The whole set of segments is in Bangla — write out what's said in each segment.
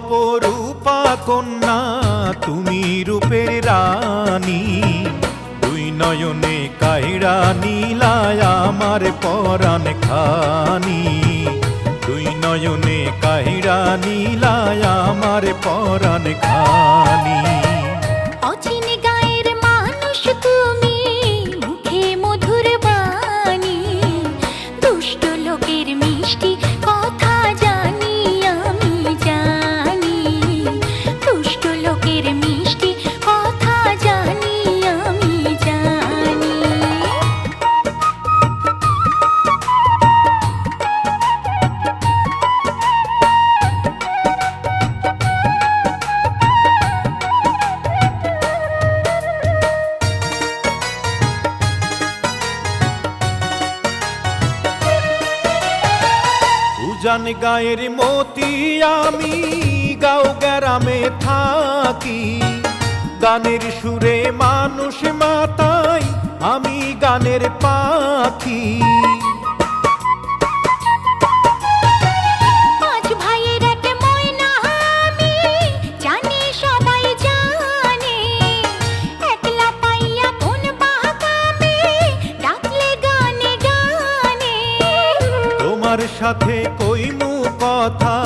অপরূপা কন্যা তুমি রূপের রানী, দুই নয়নে কাইড়া নীলায় আমার পরাণ খানি, দুই নয়নে কাইড়া নীলায় আমার পরাণ খানি। অচিন গায়ের মানুষ তুমি, মুখে মধুর বাণী, দুষ্ট লোকের মিষ্টি কথা জানি আমি জানি, দুষ্ট লোকের মিষ্টি কথা জানি আমি জানি। উজান গায়ের মতি আমি, গাঁও গ্রামে থাকি, গানের সুরে মানুষ মাতাই আমি গানের পাখি। পাঁচ ভাইয়ের এক ময়না আমি, জানি সবাই জানে, একলা পাইয়া কোন বাগানে ডাকলে গানে গানে। তোমার সাথে কইমু কথা,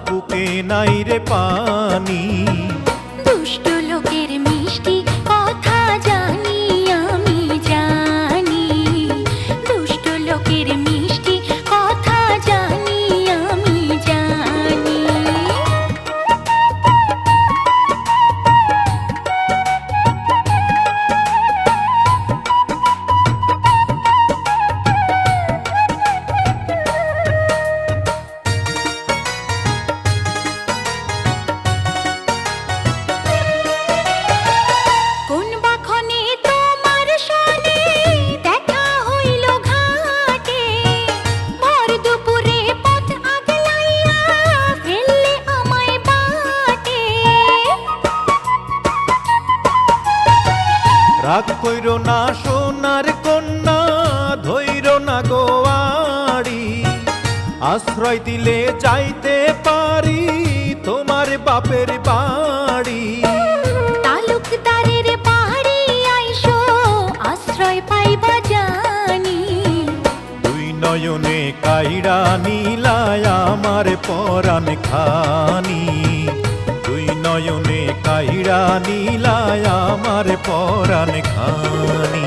বুকে নাই রে পানি, দুষ্ট লোকের মিষ্টি কথা জানি আমি জানি, দুষ্ট লোকের মিষ্টি কথা জানি আমি জানি। কোন বাখনে তোমার সনে দেখা হইল ঘাটে, ভর দুপুরে পথ আগলাইয়া ফেললে আমায় বাটে। রাগ কইরো না সোনার কন্যা, ধৈর না গোয়াড়ি, আশ্রয় দিলে যাইতে পারি তোমার বাপের বাড়ি। তালুকদারের বাড়ি আইসো আশ্রয় পাইবা জানি, দুই নয়নে কাইড়া নীলায় আমার পরাণ খানি, দুই নয়নে কাইড়া নীলায় আমার পরাণ খানি।